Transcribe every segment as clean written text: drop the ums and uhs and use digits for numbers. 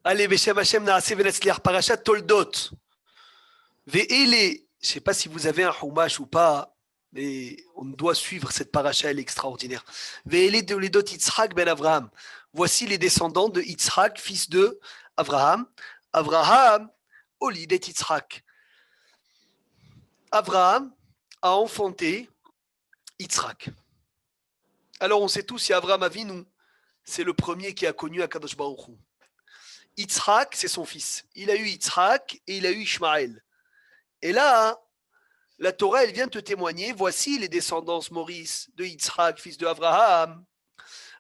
Allez, Beshem Hashem Naaseh Venetzliach, Parashat Toldot. Ve'ele, je ne sais pas si vous avez un Humash ou pas, mais on doit suivre cette paracha, elle est extraordinaire. Ve'ele de Ledot Yitzhak ben Avraham. Voici les descendants de Yitzhak, fils de Avraham. Avraham, Olidet Yitzhak. Avraham a enfanté Yitzhak. Alors on sait tous, si Avraham Avinu, c'est le premier qui a connu Akadosh Baruch Hu. Yitzhak, c'est son fils. Il a eu Yitzhak et il a eu Ishmaël. Et là, la Torah, elle vient te témoigner, voici les descendances Maurice de Yitzhak, fils de Avraham.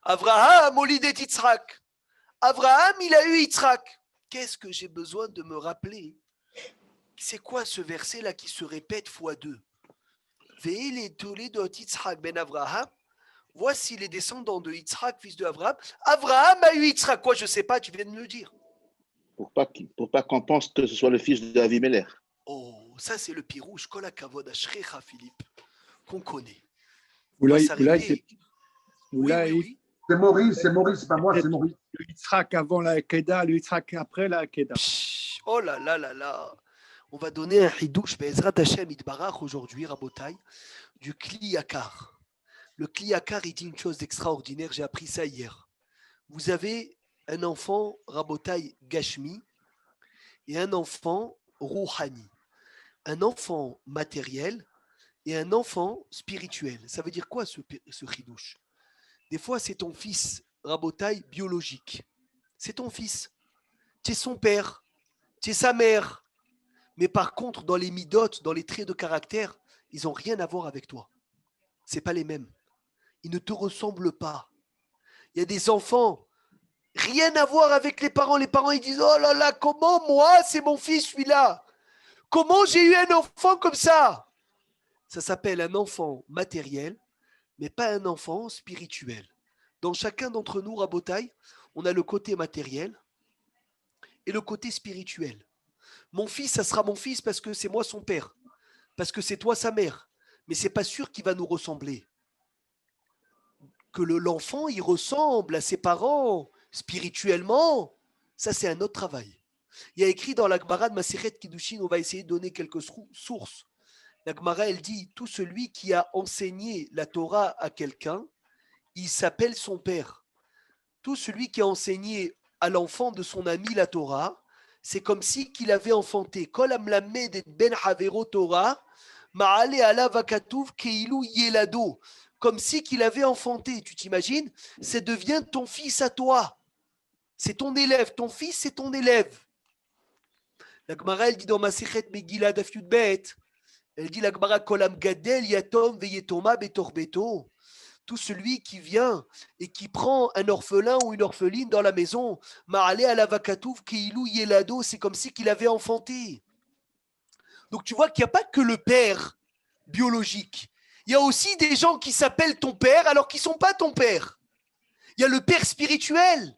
Avraham, Olidet Yitzhak. Avraham, il a eu Yitzhak. Qu'est-ce que j'ai besoin de me rappeler? C'est quoi ce verset-là qui se répète fois deux? Ve'ele toledot Yitzhak ben Avraham. Voici les descendants de Yitzhak, fils de Avraham. Avraham a eu Yitzhak. Quoi, je ne sais pas, tu viens de me le dire. Pour pas qu'on pense que ce soit le fils d'Avimelech. Oh, ça c'est le pirouche, Kol HaKavod Ashrecha, Philippe, qu'on connaît. Oulaï, Oui. C'est Maurice, pas moi, c'est Maurice. Le Yitzhak avant la Hakeda, le Yitzhak après la Hakeda. Oh là là là là. On va donner un hidouche, Be'ezrat Hashem Itbarach aujourd'hui, Rabotai, du Kli Yakar. Le Kli Yakar, il dit une chose d'extraordinaire, j'ai appris ça hier. Vous avez un enfant, Rabotai Gashmi, et un enfant Rouhani. Un enfant matériel et un enfant spirituel. Ça veut dire quoi ce chidouche? Des fois, c'est ton fils, Rabotai, biologique. C'est ton fils. Tu es son père. Tu es sa mère. Mais par contre, dans les midotes, dans les traits de caractère, ils n'ont rien à voir avec toi. Ce n'est pas les mêmes. Ils ne te ressemblent pas. Il y a des enfants, rien à voir avec les parents. Les parents, ils disent, oh là là, comment moi, c'est mon fils, celui-là? Comment j'ai eu un enfant comme ça? Ça s'appelle un enfant matériel, mais pas un enfant spirituel. Dans chacun d'entre nous, Rabotai, on a le côté matériel et le côté spirituel. Mon fils, ça sera mon fils parce que c'est moi son père, parce que c'est toi sa mère. Mais c'est pas sûr qu'il va nous ressembler. Que l'enfant, il ressemble à ses parents spirituellement, ça c'est un autre travail. Il y a écrit dans la Gemara de Masechet Kiddushin, on va essayer de donner quelques sources. La Gemara, elle dit, tout celui qui a enseigné la Torah à quelqu'un, il s'appelle son père. Tout celui qui a enseigné à l'enfant de son ami la Torah, c'est comme si qu'il avait enfanté. Kol amlamed ben havero Torah, ma'ale alav hakatuv keilu yelado. Comme si qu'il avait enfanté. Tu t'imagines? Ça devient ton fils à toi. C'est ton élève. Ton fils, c'est ton élève. La Gemara, elle dit dans Masechet Megillah Daf Yud Bet, elle dit la Gemara Kolam Gadel Yatom Veyetoma Betorbeto. Tout celui qui vient et qui prend un orphelin ou une orpheline dans la maison, Ma'ale alavakatouf Keilu Yelado, c'est comme si qu'il avait enfanté. Donc tu vois qu'il n'y a pas que le père biologique. Il y a aussi des gens qui s'appellent ton père alors qu'ils ne sont pas ton père. Il y a le père spirituel.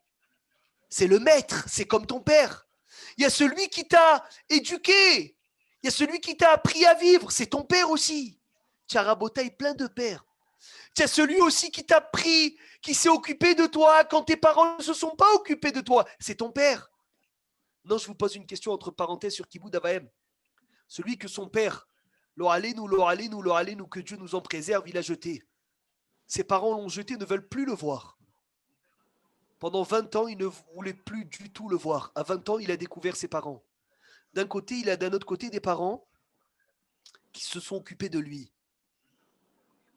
C'est le maître, c'est comme ton père. Il y a celui qui t'a éduqué. Il y a celui qui t'a appris à vivre. C'est ton père aussi. Tcharabota est plein de pères. Il y a celui aussi qui t'a pris, qui s'est occupé de toi quand tes parents ne se sont pas occupés de toi. C'est ton père. Non, je vous pose une question entre parenthèses sur Kibbout Avahem. Celui que son père, l'oralenu, que Dieu nous en préserve, il a jeté. Ses parents l'ont jeté, ne veulent plus le voir. Pendant 20 ans, il ne voulait plus du tout le voir. À 20 ans, il a découvert ses parents. D'un côté, il a d'un autre côté des parents qui se sont occupés de lui,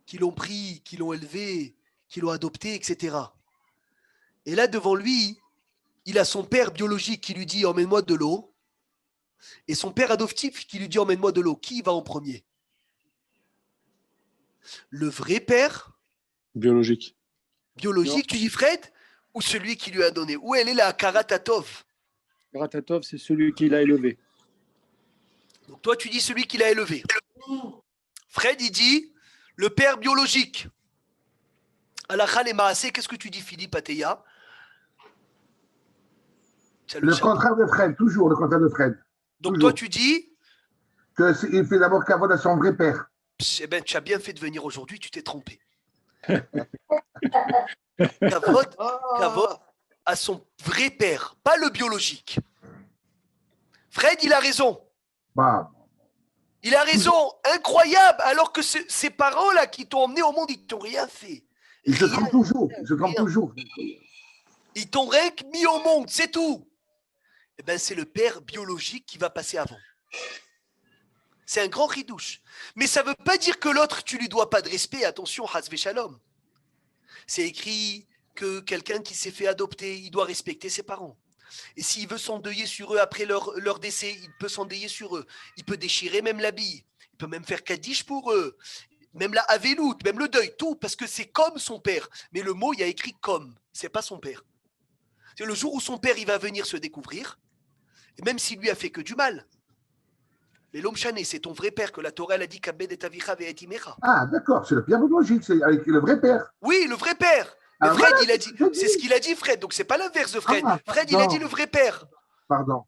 qui l'ont pris, qui l'ont élevé, qui l'ont adopté, etc. Et là, devant lui, il a son père biologique qui lui dit « emmène-moi de l'eau » et son père adoptif qui lui dit « emmène-moi de l'eau ». Qui va en premier? Le vrai père Biologique. biologique, tu dis Fred, ou celui qui lui a donné? Où elle est la Karatatov? Karatatov, c'est celui qui l'a élevé. Donc toi, tu dis celui qui l'a élevé. Fred, il dit le père biologique. Alakha et Maasé, qu'est-ce que tu dis, Philippe Ateya? Le contraire de Fred, toujours le contraire de Fred. Donc toujours. Toi, tu dis qu'il fait d'abord Kavod à son vrai père. Eh bien, tu as bien fait de venir aujourd'hui, tu t'es trompé. Kavod, à son vrai père, pas le biologique. Fred, il a raison. Bah, Il a raison, incroyable, alors que ces parents-là qui t'ont emmené au monde, ils t'ont rien fait. ils se Rien, trompent toujours. Ils se trompent rien. toujours. Ils t'ont rien que mis au monde, c'est tout. Eh bien, c'est le père biologique qui va passer avant. C'est un grand ridouche. Mais ça ne veut pas dire que l'autre, tu lui dois pas de respect. Attention, Hazve Shalom. C'est écrit que quelqu'un qui s'est fait adopter, il doit respecter ses parents. Et s'il veut s'endeuiller sur eux après leur décès, il peut s'endeuiller sur eux. Il peut déchirer même l'habit. Il peut même faire Kaddish pour eux. Même la Avelout, même le deuil, tout, parce que c'est comme son père. Mais le mot, il y a écrit comme. C'est pas son père. C'est le jour où son père, il va venir se découvrir, et même s'il lui a fait que du mal. Mais l'homme chané, c'est ton vrai père que la Torah elle a dit Kabed et Avicha ve et Imecha. Ah, d'accord, c'est le père biologique, c'est avec le vrai père. Oui, le vrai père. Mais Ah, Fred, voilà, il a dit, c'est ce qu'il a dit, Fred. Donc c'est pas l'inverse de Fred. Ah, Fred, il a dit le vrai père. Pardon.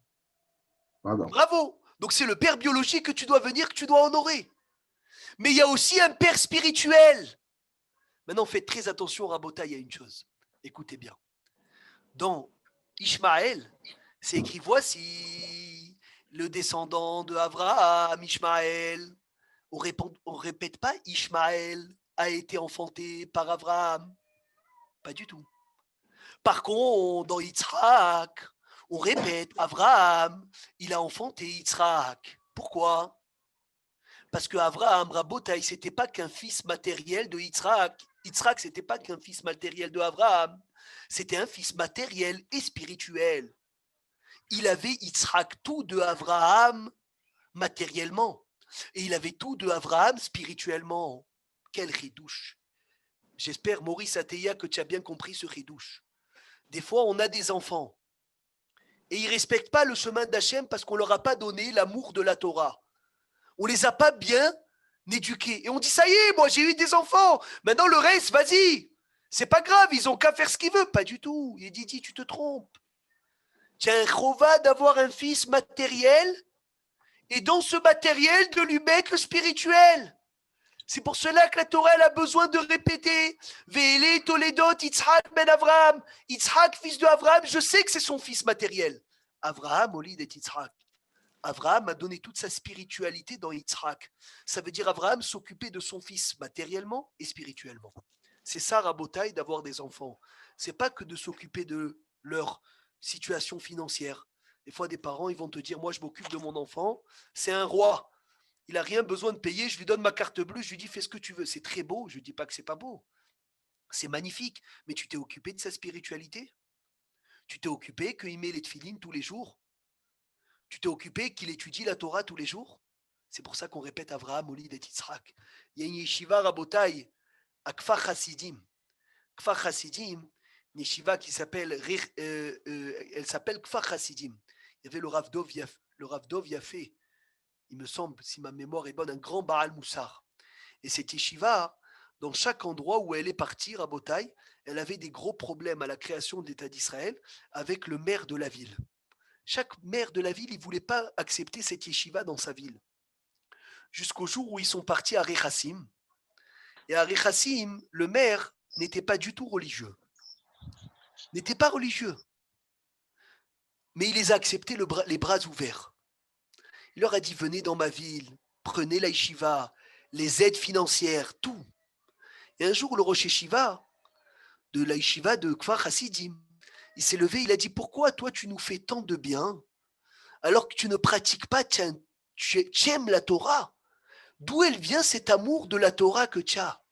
Bravo. Donc c'est le père biologique que tu dois venir, que tu dois honorer. Mais il y a aussi un père spirituel. Maintenant, faites très attention, Rabota, il y a une chose. Écoutez bien. Dans Ishmaël, c'est écrit voici le descendant de Abraham, Ishmaël. On répète pas Ishmaël a été enfanté par Abraham. Pas du tout. Par contre, dans Yitzhak, on répète Abraham, il a enfanté Yitzhak. Pourquoi? Parce que Abraham, Rabotai, c'était pas qu'un fils matériel de Yitzhak. Yitzhak, c'était pas qu'un fils matériel de Abraham. C'était un fils matériel et spirituel. Il avait Yitzhak tout de Abraham matériellement. Et il avait tout de Abraham spirituellement. Quel ridouche. J'espère, Maurice Ateya, que tu as bien compris ce ridouche. Des fois, on a des enfants. Et ils ne respectent pas le chemin d'Hachem parce qu'on ne leur a pas donné l'amour de la Torah. On ne les a pas bien éduqués. Et on dit, ça y est, moi j'ai eu des enfants. Maintenant le reste, vas-y. C'est pas grave, ils ont qu'à faire ce qu'ils veulent. Pas du tout. Il dit, tu te trompes. Tu as un chova d'avoir un fils matériel et dans ce matériel de lui mettre le spirituel. C'est pour cela que la Torah elle a besoin de répéter Ve'ele Toledot Yitzhak ben Avraham. Yitzhak, fils de Avraham, je sais que c'est son fils matériel. Avraham, Olid et Yitzhak. Avraham a donné toute sa spiritualité dans Yitzhak. Ça veut dire Avraham s'occuper de son fils matériellement et spirituellement. C'est ça, Rabotai, d'avoir des enfants. C'est pas que de s'occuper de leur situation financière. Des fois, des parents, ils vont te dire, moi, je m'occupe de mon enfant, c'est un roi. Il n'a rien besoin de payer, je lui donne ma carte bleue, je lui dis, fais ce que tu veux. C'est très beau, je ne dis pas que c'est pas beau. C'est magnifique, mais tu t'es occupé de sa spiritualité. Tu t'es occupé qu'il met les tefilines tous les jours. Tu t'es occupé qu'il étudie la Torah tous les jours. C'est pour ça qu'on répète Avraham, Olid et Yitzhak. Il y a une yeshiva Rabotai à Kfar Hasidim. Kfar Hasidim, une yeshiva qui s'appelle, elle s'appelle Kfar Hasidim. Il y avait le Rav Dov Yafé, il me semble, si ma mémoire est bonne, un grand Baal Moussar. Et cette yeshiva, dans chaque endroit où elle est partie, Rabotai, elle avait des gros problèmes à la création de l'État d'Israël avec le maire de la ville. Chaque maire de la ville, il ne voulait pas accepter cette yeshiva dans sa ville. Jusqu'au jour où ils sont partis à Rechassim. Et à Rechassim, le maire n'était pas du tout religieux. N'était pas religieux. Mais il les a acceptés les bras ouverts. Il leur a dit, venez dans ma ville, prenez la yeshiva, les aides financières, tout. Et un jour, le Rosh Yeshiva de la yeshiva de Kfar Hasidim, il s'est levé, il a dit, pourquoi toi tu nous fais tant de bien alors que tu ne pratiques pas, tu aimes la Torah? D'où elle vient cet amour de la Torah que tu as?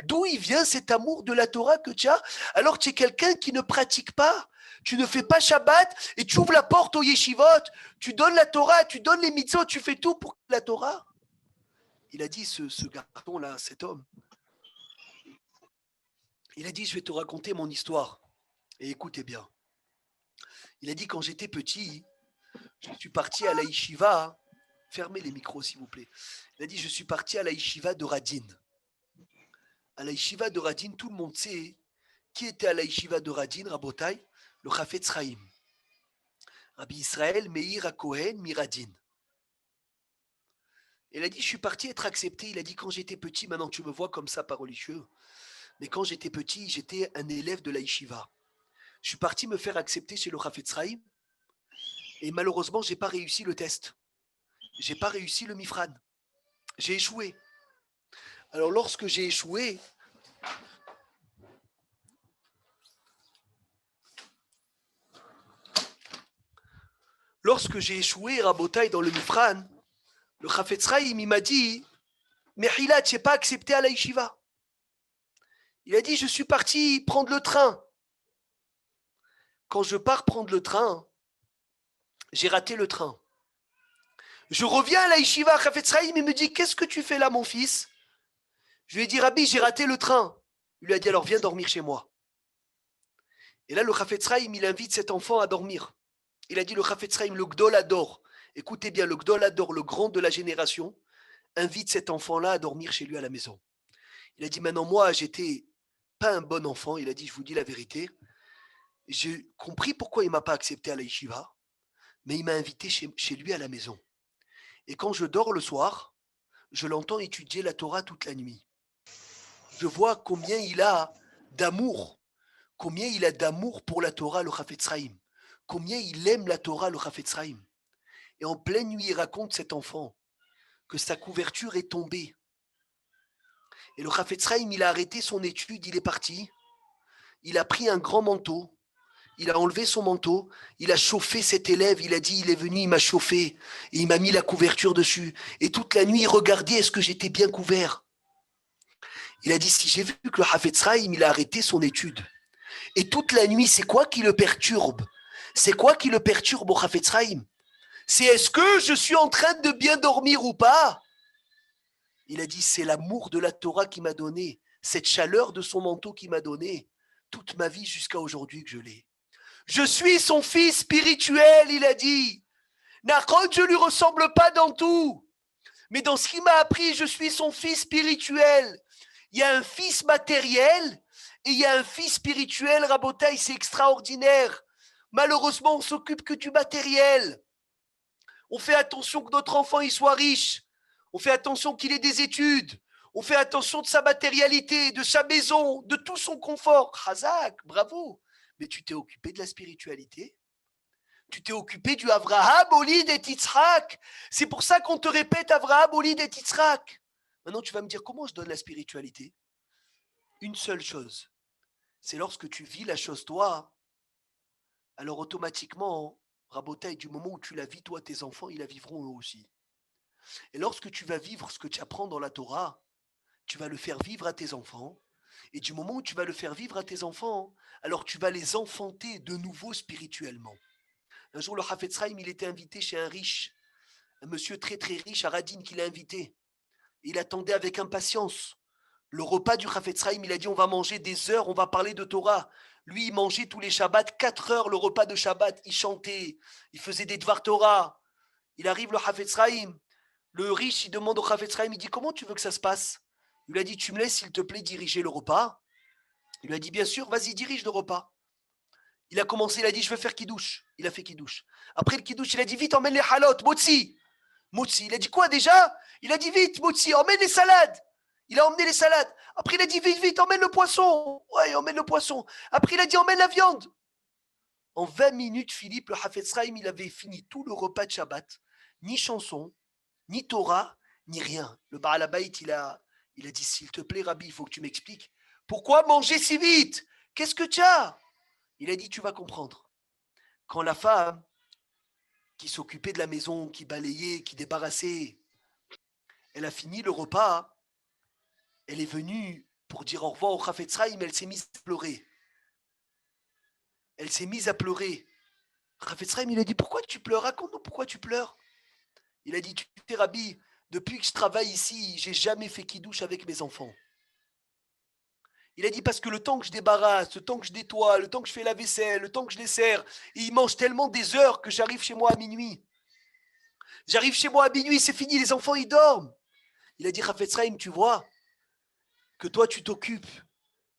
D'où il vient cet amour de la Torah que tu as alors que tu es quelqu'un qui ne pratique pas? Tu ne fais pas Shabbat et tu ouvres la porte au yeshivot, tu donnes la Torah, tu donnes les mitzvot, tu fais tout pour la Torah. Il a dit, ce garçon-là, cet homme, il a dit, je vais te raconter mon histoire. Et écoutez bien. Il a dit, quand j'étais petit, je suis parti à la yeshiva. Fermez les micros, s'il vous plaît. Il a dit, je suis parti à la yeshiva de Radin. À la yeshiva de Radin, tout le monde sait qui était à la yeshiva de Radin, Rabotai, le Chafetz Chaim. Rabbi Israël Meir HaKohen Miradin. Il a dit, je suis parti être accepté. Il a dit, quand j'étais petit, maintenant tu me vois comme ça, pas religieux. Mais quand j'étais petit, j'étais un élève de la yeshiva. Je suis parti me faire accepter chez le Chafetz Chaim et malheureusement, je n'ai pas réussi le test. Je n'ai pas réussi le Mifran. J'ai échoué. Alors, lorsque j'ai échoué, Rabotai, dans le Mifran, le Chafetz Chaim, il m'a dit, mais Hilat, je n'ai pas accepté à la yeshiva. Il a dit, je suis parti prendre le train. Quand je pars prendre le train, j'ai raté le train. Je reviens à la yeshiva, Chafetz Chaim, il me dit, qu'est-ce que tu fais là, mon fils? Je lui ai dit, Rabbi, j'ai raté le train. Il lui a dit, alors viens dormir chez moi. Et là, le Chafetz Chaim, il invite cet enfant à dormir. Il a dit, le Chafetz Chaim, le Gdol Ador, écoutez bien, le Gdol Ador, le grand de la génération, invite cet enfant-là à dormir chez lui à la maison. Il a dit, maintenant, moi, j'étais pas un bon enfant. Il a dit, je vous dis la vérité. J'ai compris pourquoi il ne m'a pas accepté à la yeshiva, mais il m'a invité chez lui à la maison. Et quand je dors le soir, je l'entends étudier la Torah toute la nuit. Je vois combien il a d'amour pour la Torah, le Chafetz Chaim, combien il aime la Torah, le Chafetz Chaim. Et en pleine nuit, il raconte cet enfant que sa couverture est tombée. Et le Chafetz Chaim, il a arrêté son étude, il est parti, il a pris un grand manteau, il a enlevé son manteau, il a chauffé cet élève, il a dit, il est venu, il m'a chauffé, et il m'a mis la couverture dessus. Et toute la nuit, il regardait, est-ce que j'étais bien couvert? Il a dit, si j'ai vu que le Chafetz Chaim, il a arrêté son étude, et toute la nuit, c'est quoi qui le perturbe? C'est quoi qui le perturbe au Chafetz Chaim? C'est est-ce que je suis en train de bien dormir ou pas? Il a dit, c'est l'amour de la Torah qui m'a donné, cette chaleur de son manteau qui m'a donné, toute ma vie jusqu'à aujourd'hui que je l'ai. Je suis son fils spirituel, il a dit. Nachon, je ne lui ressemble pas dans tout. Mais dans ce qu'il m'a appris, je suis son fils spirituel. Il y a un fils matériel et il y a un fils spirituel. Rabotaï, c'est extraordinaire. Malheureusement, on s'occupe que du matériel. On fait attention que notre enfant il soit riche. On fait attention qu'il ait des études. On fait attention de sa matérialité, de sa maison, de tout son confort. Chazak, bravo. Mais tu t'es occupé de la spiritualité. Tu t'es occupé du Avraham, Olid et Yitzhak. C'est pour ça qu'on te répète Avraham, Olid et Yitzhak. Maintenant, tu vas me dire comment je donne la spiritualité. Une seule chose. C'est lorsque tu vis la chose toi, alors automatiquement, Rabotaï, du moment où tu la vis toi, tes enfants, ils la vivront eux aussi. Et lorsque tu vas vivre ce que tu apprends dans la Torah, tu vas le faire vivre à tes enfants. Et du moment où tu vas le faire vivre à tes enfants, alors tu vas les enfanter de nouveau spirituellement. Un jour, le Chafetz Chaim, il était invité chez un riche, un monsieur très très riche, à Radin, qui l'a invité. Il attendait avec impatience le repas du Chafetz Chaim. Il a dit, on va manger des heures, on va parler de Torah. Lui, il mangeait tous les Shabbats, 4 heures le repas de Shabbat. Il chantait, il faisait des Dvar Torah. Il arrive le Chafetz Chaim. Le riche, il demande au Chafetz Chaim, il dit, comment tu veux que ça se passe? Il lui a dit, tu me laisses, s'il te plaît, diriger le repas. Il lui a dit, bien sûr, vas-y, dirige le repas. Il a commencé, il a dit, je veux faire kidouche. Il a fait kidouche. Après le kidouche, il a dit, vite, emmène les halot, motzi. Motzi. Il a dit, quoi déjà? Il a dit, vite, motzi, emmène les salades. Il a emmené les salades. Après, il a dit, vite, vite, emmène le poisson. Ouais, emmène le poisson. Après, il a dit, emmène la viande. En 20 minutes, Philippe, le Chafetz Chaim, il avait fini tout le repas de Shabbat. Ni chanson, ni Torah, ni rien. Le Baal Habayit, il a dit, s'il te plaît, Rabbi, il faut que tu m'expliques. Pourquoi manger si vite? Qu'est-ce que tu as? Il a dit, tu vas comprendre. Quand la femme qui s'occupait de la maison, qui balayait, qui débarrassait, elle a fini le repas, elle est venue pour dire au revoir au Chafetz Chaim, elle s'est mise à pleurer. Elle s'est mise à pleurer. Chafetz Chaim, il a dit, pourquoi tu pleures? Raconte-nous pourquoi tu pleures. Il a dit, tu sais, Rabbi, depuis que je travaille ici, j'ai jamais fait kidouche avec mes enfants. Il a dit, parce que le temps que je débarrasse, le temps que je nettoie, le temps que je fais la vaisselle, le temps que je les sers, ils mangent tellement des heures que j'arrive chez moi à minuit. J'arrive chez moi à minuit, c'est fini, les enfants, ils dorment. Il a dit, Chafetz Chaim, tu vois, que toi, tu t'occupes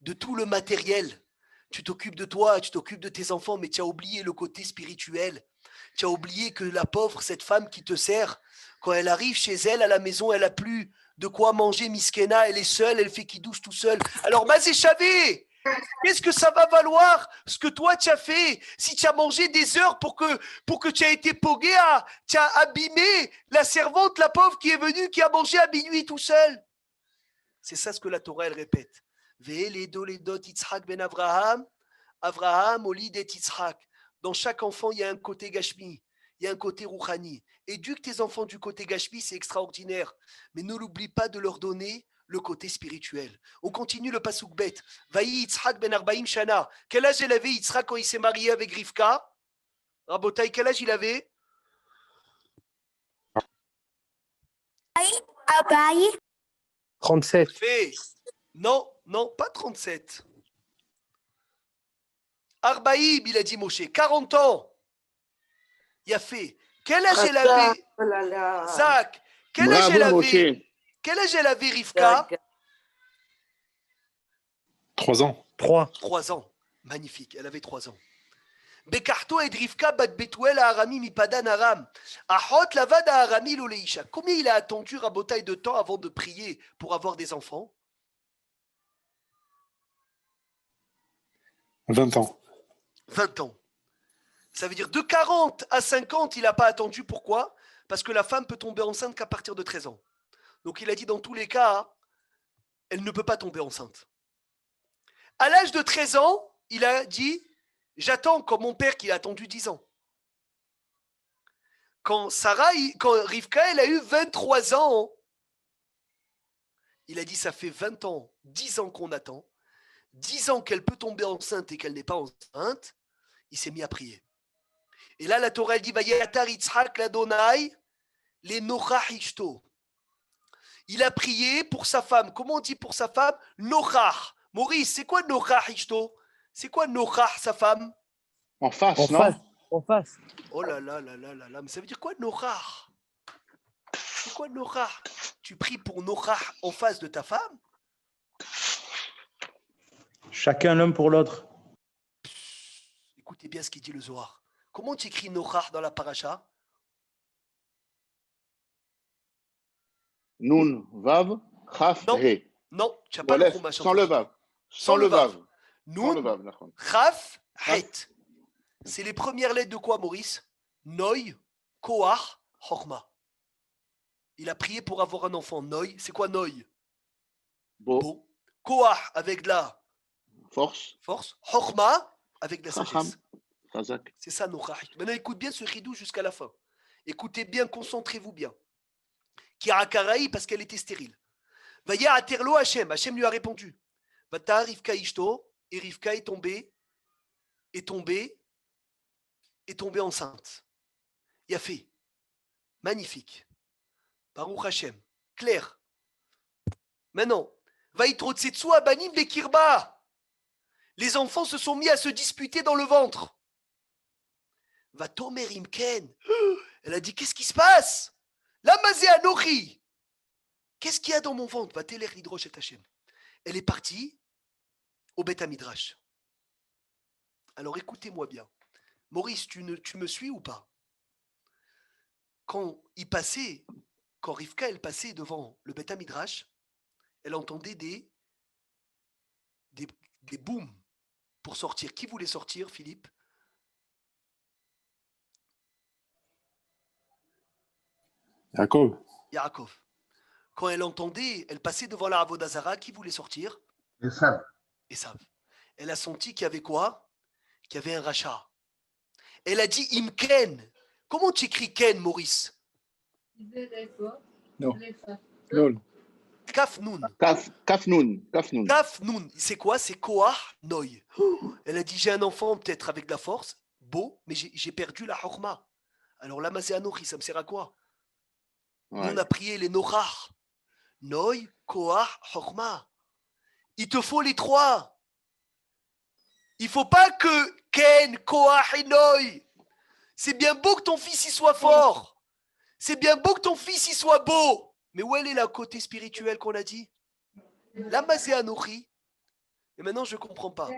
de tout le matériel. Tu t'occupes de toi, tu t'occupes de tes enfants, mais tu as oublié le côté spirituel. Tu as oublié que la pauvre, cette femme qui te sert, quand elle arrive chez elle, à la maison, elle n'a plus de quoi manger, Miskena, elle est seule, elle fait kidouche tout seul. Alors, Mazé Chavé, Qu'est-ce que ça va valoir ce que toi tu as fait si tu as mangé des heures pour que tu as été pogué, tu as abîmé la servante, la pauvre qui est venue, qui a mangé à minuit tout seul. C'est ça ce que la Torah elle répète. Ve'eledo ledot Yitzhak ben Avraham, Avraham olid et Yitzhak. Dans chaque enfant, il y a un côté gashmi, il y a un côté rouhani. Éduque tes enfants du côté gashmi, c'est extraordinaire. Mais ne l'oublie pas de leur donner le côté spirituel. On continue le pasuk bet. Vaï Yitzhak ben Arbaim Shana. Quel âge il avait Yitzhak quand il s'est marié avec Rivka? Rabotai, quel âge il avait? Abaye. 37. Fait. Non, pas 37. Arbaïb, il a dit Moshe, 40 ans. Il a fait. Quel âge elle avait? Oh là là. Zach, quel âge elle Bravo, avait? Moshe. Quel âge elle avait Rivka? 3 ans. 3. 3 ans. Magnifique, elle avait 3 ans. Bekarto et Rivka bat Betuel à Arami mipadan Aram. Ahot lavad à Arami l'oleisha. Combien il a attendu Rabotai de temps avant de prier pour avoir des enfants? 20 ans. 20 ans. Ça veut dire de 40 à 50, il n'a pas attendu. Pourquoi? Parce que la femme peut tomber enceinte qu'à partir de 13 ans. Donc il a dit dans tous les cas, elle ne peut pas tomber enceinte. À l'âge de 13 ans, il a dit, j'attends comme mon père qui a attendu 10 ans. Quand Rivka, elle a eu 23 ans, il a dit, ça fait 20 ans, 10 ans qu'on attend, 10 ans qu'elle peut tomber enceinte et qu'elle n'est pas enceinte, il s'est mis à prier. Et là, la Torah elle dit, Vayatar Yitzhak l'Adonai, les Nochach Ishto. Il a prié pour sa femme. Comment on dit pour sa femme? Nochach. Maurice, c'est quoi Nochach Ishto? C'est quoi Nochach, sa femme? En face, En non? face. En face. Oh là là là là là là. Mais ça veut dire quoi Nochach? C'est quoi Nochach? Tu pries pour Nochach en face de ta femme? Chacun l'un pour l'autre. Écoutez bien ce qu'il dit le Zohar. Comment tu écris Nochach dans la paracha? Nun, Vav, Chaf, Non. He. Non, tu n'as pas Voilà, le chumash. sans le Vav. Sans le Vav. Sans le Nun, Vav, d'accord. Chaf, Het. C'est les premières lettres de quoi, Maurice? Noi, Koach, Chokma. Il a prié pour avoir un enfant. Noi, c'est quoi Noi? Beau, Beau. Koach, avec de la force, force. Chokma, avec de la Chacham, sagesse. Chazak. C'est ça, Nochach. Maintenant, écoute bien ce ridou jusqu'à la fin. Écoutez bien, concentrez-vous bien. Kiarakaraï, parce qu'elle était stérile. Vaya aterlo Hachem. Hachem lui a répondu. Vata Rivka Ishto. Et Rivka est tombée enceinte. Il a fait. Magnifique. Baruch Hachem. Clair. Maintenant, Vaïtrotsetsu Abanim Bekirba. Les enfants se sont mis à se disputer dans le ventre. Va Tomer Imken. Elle a dit, qu'est-ce qui se passe? La Mazé Anochi. Qu'est-ce qu'il y a dans mon ventre? Va Teler Lidrosh et Hachem. Elle est partie au Beth Midrash. Alors écoutez-moi bien. Maurice, tu me suis ou pas? Quand Rivka, elle passait devant le Beth Midrash, elle entendait des booms pour sortir. Qui voulait sortir, Philippe? Jacob. Yaakov. Quand elle passait devant la Avodazara, qui voulait sortir? Et ça, Esav. Elle a senti qu'il y avait quoi? Qu'il y avait un rachat. Elle a dit Imken. Comment tu écris Ken, Maurice? Non. Non. Kaf Nun. Kaf Nun. Kaf Nun. Kaf Nun. C'est quoi? C'est Koach Noy. Elle a dit j'ai un enfant peut-être avec de la force, beau, mais j'ai perdu la Chorma. Alors là, c'est Anochi, ça me sert à quoi? Ouais. On a prié les Nochach. Noy, Koach, Chorma. Il te faut les trois. Il ne faut pas que Ken, Koach et Noy. C'est bien beau que ton fils y soit fort. C'est bien beau que ton fils y soit beau. Mais où elle est la côté spirituel qu'on a dit? La Mazé Anochi. Et maintenant, je ne comprends pas.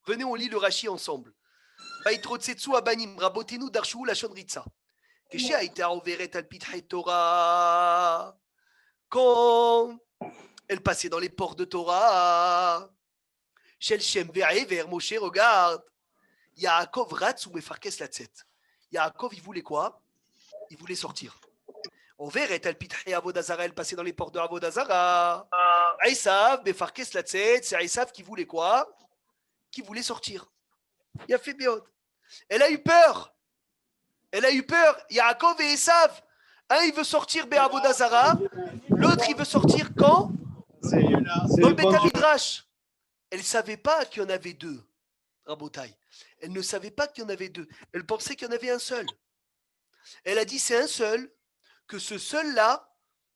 Venez, on lit le Rashi ensemble. Vaïtrotsetsu abanim, rabotenu darshu lashon ritza. Kesheaita overet al pitchei Torah. Quand elle passait dans les ports de Torah, Shel Shem Ve'ever, Moshe, regarde. Yaakov ratz ou mefarkes la tzet. Yaakov, il voulait quoi? Il voulait sortir. On verrait El Pitri Avodazara, elle passait dans les portes de Avodazara. Aïsav, mefarkes la tzet, c'est Aïsav qui voulait quoi? Qui voulait sortir. Il a fait Béod. Elle a eu peur. Elle a eu peur. Yaakov et Esav. Un, il veut sortir Béavodazara. L'autre, il veut sortir quand? Dans le Beth Midrash. Elle ne savait pas qu'il y en avait deux. Rabotai. Elle ne savait pas qu'il y en avait deux. Elle pensait qu'il y en avait un seul. Elle a dit c'est un seul, que ce seul-là,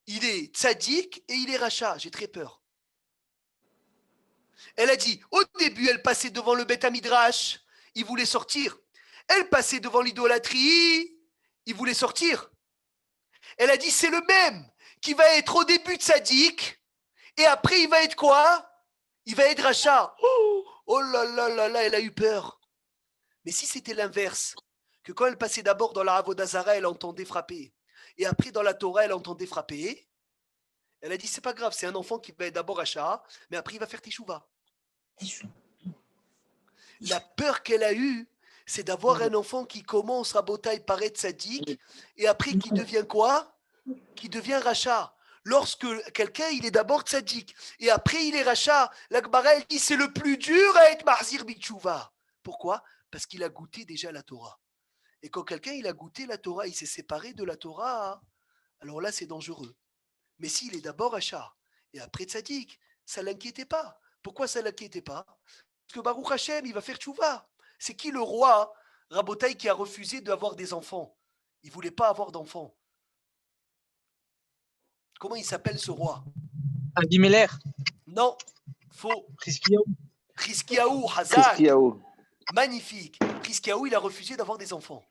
il est tzaddik et il est rachat. J'ai très peur. Elle a dit, au début, elle passait devant le Beth Midrash, il voulait sortir. Elle passait devant l'idolâtrie, il voulait sortir. Elle a dit, c'est le même qui va être au début tzaddik et après, il va être quoi? Il va être rachat. Oh là là là là, elle a eu peur. Mais si c'était l'inverse, que quand elle passait d'abord dans la Avodazara, elle entendait frapper, et après dans la Torah, elle entendait frapper, elle a dit, c'est pas grave, c'est un enfant qui va être d'abord rachat, mais après, il va faire teshuva. La peur qu'elle a eue, c'est d'avoir un enfant qui commence à Botaï par être sadique, et après qui devient quoi? Qui devient rachat. Lorsque quelqu'un, il est d'abord tzaddik, et après il est rachat, l'Akbara, elle dit, c'est le plus dur à être marzir bitchouva. Pourquoi? Parce qu'il a goûté déjà la Torah. Et quand quelqu'un, il a goûté la Torah, il s'est séparé de la Torah, alors là, c'est dangereux. Mais s'il est d'abord rachat, et après tzaddik, ça ne l'inquiétait pas. Pourquoi ça ne l'inquiétait pas? Parce que Baruch Hashem, il va faire tchouva. C'est qui le roi, Rabotai, qui a refusé d'avoir des enfants? Il ne voulait pas avoir d'enfants. Comment il s'appelle ce roi? Abimelech. Non, faux. Hiskiyahu. Hiskiyahu, Hazak. Christiaou, Magnifique. Hiskiyahu, il a refusé d'avoir des enfants.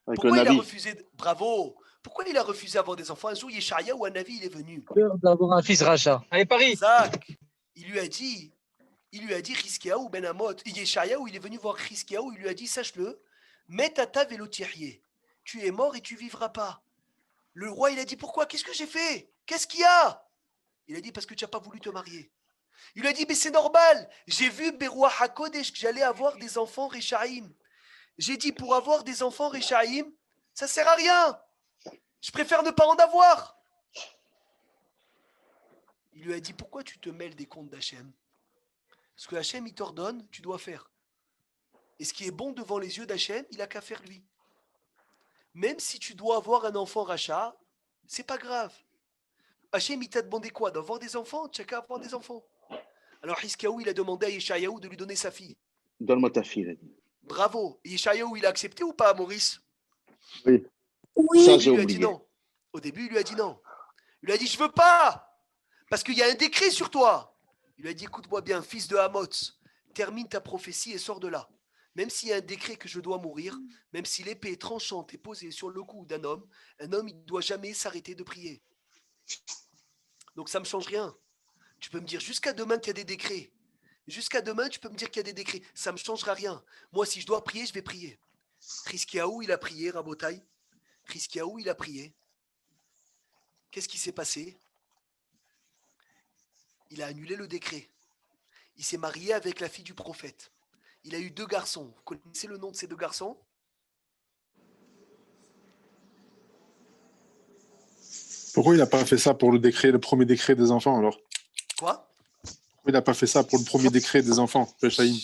avec Pourquoi le il a Navi. refusé Bravo. Pourquoi il a refusé d'avoir des enfants? Un jour, Yeshaya ou un Navi, il est venu. Peur d'avoir un fils rachat. Allez, Paris. Zach, il lui a dit, Hiskiyahu ben Amot, Yeshaya, où il est venu voir Hiskiyahu, il lui a dit, sache-le, mets ta tave et l'otirier. Tu es mort et tu vivras pas. Le roi, il a dit, pourquoi? Qu'est-ce que j'ai fait? Qu'est-ce qu'il y a? Il a dit, parce que tu n'as pas voulu te marier. Il lui a dit, mais c'est normal. J'ai vu Beroua HaKodesh que j'allais avoir des enfants Réchaïm. J'ai dit, pour avoir des enfants Réchaïm, ça ne sert à rien. Je préfère ne pas en avoir. Il lui a dit, pourquoi tu te mêles des comptes d'Hachem? Ce que Hachem, il t'ordonne, tu dois faire. Et ce qui est bon devant les yeux d'Hachem, il n'a qu'à faire lui. Même si tu dois avoir un enfant rachat, c'est pas grave. Hachem, il t'a demandé quoi? D'avoir des enfants? Tu n'as qu'à avoir des enfants. Alors Hiskiyahu, il a demandé à Yeshayahu de lui donner sa fille. Donne-moi ta fille. il a dit. Bravo. Et Yeshayahu, il a accepté ou pas, Maurice? Oui. Au Ça, début, j'ai il lui a dit oublié. non. Au début, il lui a dit non. Il lui a dit, je veux pas. Parce qu'il y a un décret sur toi. Il lui a dit, écoute-moi bien, fils de Hamoth, termine ta prophétie et sors de là. Même s'il y a un décret que je dois mourir, même si l'épée tranchante est posée sur le cou d'un homme, un homme, il ne doit jamais s'arrêter de prier. Donc ça ne me change rien. Tu peux me dire jusqu'à demain qu'il y a des décrets. Jusqu'à demain, tu peux me dire qu'il y a des décrets. Ça ne me changera rien. Moi, si je dois prier, je vais prier. Hiskiyahu, il a prié, Rabotai. Hiskiyahu, il a prié. Qu'est-ce qui s'est passé? Il a annulé le décret. Il s'est marié avec la fille du prophète. Il a eu 2 garçons. Vous connaissez le nom de ces 2 garçons? Pourquoi il n'a pas fait ça pour le premier décret des enfants alors? Quoi? Pourquoi il n'a pas fait ça pour le premier décret des enfants, Rechaïm?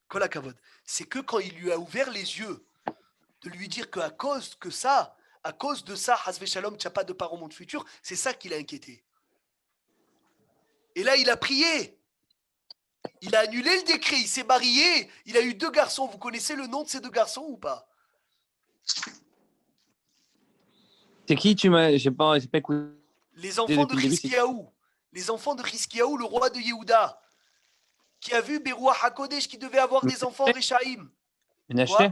Kol hakavod. C'est que quand il lui a ouvert les yeux, de lui dire qu'à cause que ça, à cause de ça, Hasve Shalom, tu n'as pas de part au monde futur, c'est ça qui l'a inquiété. Et là, il a prié. Il a annulé le décret, il s'est marié, il a eu 2 garçons. Vous connaissez le nom de ces 2 garçons ou pas? C'est qui tu m'as. J'ai pas écouté. Les enfants de depuis le début, Hiskiyahu. Les enfants de Hiskiyahu, le roi de Yehuda, qui a vu Beroua HaKodesh qui devait avoir des enfants Réchaïm. Ménaché.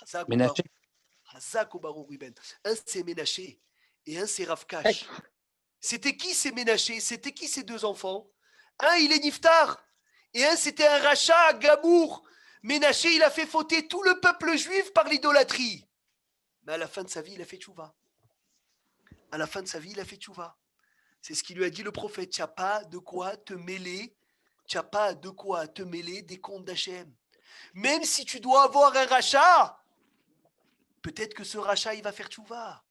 Hazak ou Ménaché. Hazak ou Baruch Ruben. Un c'est Ménaché et un c'est Ravkash. C'était qui ces Ménaché? C'était qui ces 2 enfants? Un il est Niftar et un c'était un rachat Gabour. Ménaché il a fait fauter tout le peuple juif par l'idolâtrie. Mais à la fin de sa vie il a fait tchouva. À la fin de sa vie il a fait tchouva. C'est ce qu'il lui a dit le prophète. Tu n'as pas de quoi te mêler. tu n'as pas de quoi te mêler des comptes d'Hachem. Même si tu dois avoir un rachat, peut-être que ce rachat, il va faire tchouva.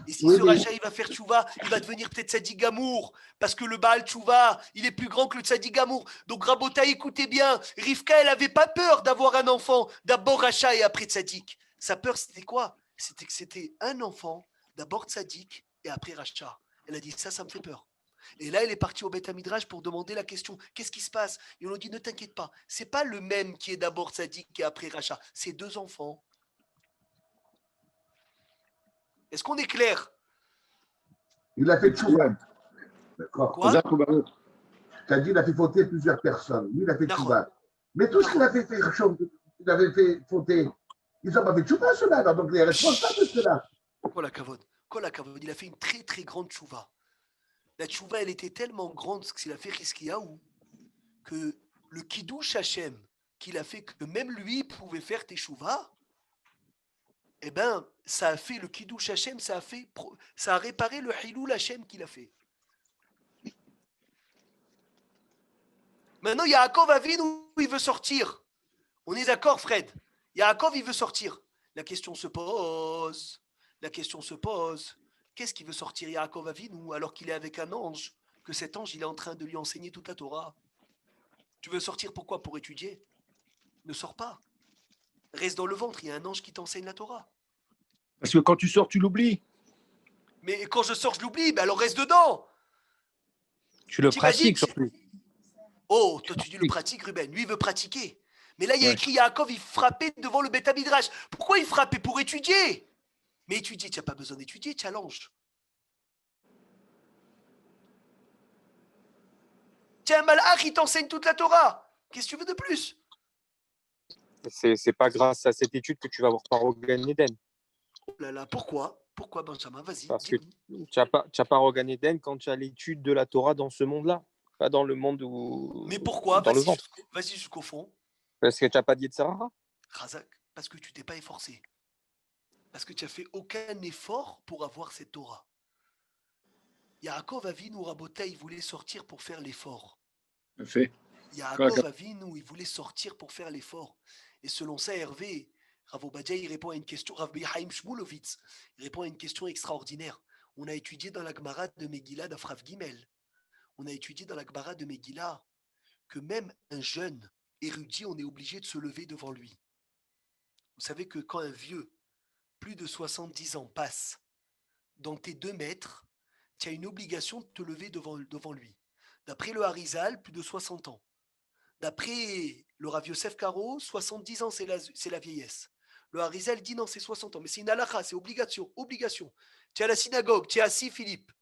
Et si Oui, ce mais- rachat, il va faire tchouva, il va devenir peut-être Tzadik Gamour, parce que le Baal tchouva, il est plus grand que le Tzadik Gamour. Donc Rabota, écoutez bien, Rivka, elle n'avait pas peur d'avoir un enfant, d'abord rachat et après Tzadik. Sa peur, c'était quoi? C'était que c'était un enfant, d'abord Tzadik et après rachat. Elle a dit, ça me fait peur. Et là, elle est partie au Beth Midrash pour demander la question, qu'est-ce qui se passe? Et on lui dit, ne t'inquiète pas, c'est pas le même qui est d'abord Tzadik et après rachat, c'est deux enfants. Est-ce qu'on est clair? Il a fait tchouva. D'accord. Quoi? Jacques Baruch. Tu as dit qu'il a fait fauter plusieurs personnes. Lui, il a fait D'accord. tchouva. Mais tout ce qu'il a fait, il avait fait fauter, ils n'ont pas fait tchouva, ceux-là. Donc, il est responsable de cela. Kol hakavod. Kol hakavod. Il a fait une très très grande tchouva. La tchouva, elle était tellement grande ce qu'il a fait Hiskiyahu que le Kiddush Hashem qu'il a fait, que même lui pouvait faire teshuva, eh ben, ça a fait le Kiddush Hashem, ça a réparé le Hilul Hashem qu'il a fait. Maintenant, Yaakov Avinu, il veut sortir. On est d'accord, Fred? Yaakov, il veut sortir. La question se pose. La question se pose. Qu'est-ce qui veut sortir Yaakov Avinu alors qu'il est avec un ange, que cet ange, il est en train de lui enseigner toute la Torah? Tu veux sortir pourquoi? Pour étudier? Ne sors pas. Reste dans le ventre, il y a un ange qui t'enseigne la Torah. Parce que quand tu sors, tu l'oublies. Mais quand je sors, je l'oublie, alors reste dedans. Tu le T'imagines? pratiques surtout. Oh, toi tu dis le pratique, Ruben. Lui, il veut pratiquer. Mais là, il y a Ouais. écrit Yaakov, il frappait devant le Beth Midrash. Pourquoi il frappait? Pour étudier. Mais étudier, tu n'as pas besoin d'étudier, challenge. Tiens, un malach, il t'enseigne toute la Torah. Qu'est-ce que tu veux de plus? C'est pas grâce à cette étude que tu vas avoir part au Gan Eden. Oh là là, pourquoi? Pourquoi, Benjamin? Vas-y, Parce que dis-nous. tu n'as pas au Gan Eden quand tu as l'étude de la Torah dans ce monde-là, pas dans le monde où. Mais pourquoi? Dans le ventre. Vas-y jusqu'au fond. Parce que tu n'as pas de Yetzirah. Razak, parce que tu t'es pas efforcé. Parce que tu n'as fait aucun effort pour avoir cette Torah. Yaakov Avinu Rabota, il voulait sortir pour faire l'effort. Fait. Yaakov Avinu, il voulait sortir pour faire l'effort. Et selon ça, Hervé, Rav Obadja, il répond à une question, Rav Behaim Shmulovitz, il répond à une question extraordinaire. On a étudié dans la Gemara de Megillah d'Afrav Gimel, on a étudié dans la Gemara de Megillah que même un jeune érudit, on est obligé de se lever devant lui. Vous savez que quand un vieux, plus de 70 ans, passe dans tes 2 mètres, tu as une obligation de te lever devant lui. D'après le Harizal, plus de 60 ans. D'après le Rav Yosef Karo, 70 ans, c'est la vieillesse. Le Harizal dit non, c'est 60 ans. Mais c'est une halakha, c'est obligation. Tu es à la synagogue, tu es assis, Philippe.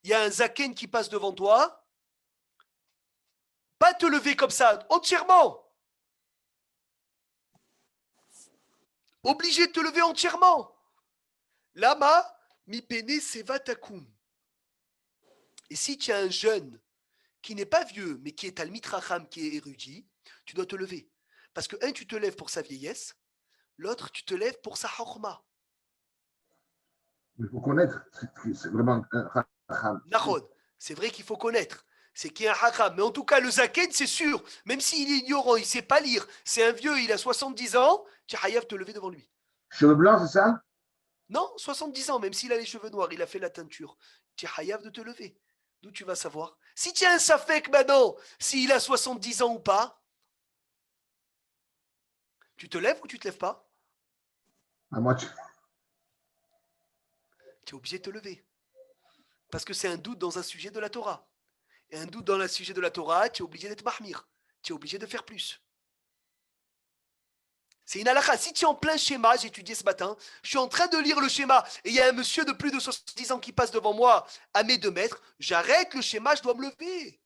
Il y a un zaken qui passe devant toi. Pas te lever comme ça, entièrement. Obligé de te lever entièrement. Lama, mi pene seva takum. Et si tu as un jeune qui n'est pas vieux, mais qui est Talmid Racham, qui est érudit, tu dois te lever. Parce que un, tu te lèves pour sa vieillesse, l'autre, tu te lèves pour sa chorma. Il faut connaître, c'est vraiment un racham. Nachon, c'est vrai qu'il faut connaître. C'est qu'il y a un hacham. Mais en tout cas, le zaken, c'est sûr. Même s'il est ignorant, il ne sait pas lire, c'est un vieux, il a 70 ans, tu as hayav te lever devant lui. Cheveux blancs, c'est ça? Non, 70 ans, même s'il a les cheveux noirs, il a fait la teinture. Tu as hayav de te lever. D'où tu vas savoir? Si tu as un safek maintenant, s'il a 70 ans ou pas, tu te lèves ou tu ne te lèves pas? À moi, Tu es obligé de te lever. Parce que c'est un doute dans un sujet de la Torah. Et un doute dans le sujet de la Torah, tu es obligé d'être mahmir. Tu es obligé de faire plus. C'est une halakha. Si tu es en plein schéma, j'ai étudié ce matin, je suis en train de lire le schéma et il y a un monsieur de plus de 70 ans qui passe devant moi à mes 2 mètres, j'arrête le schéma, je dois me lever.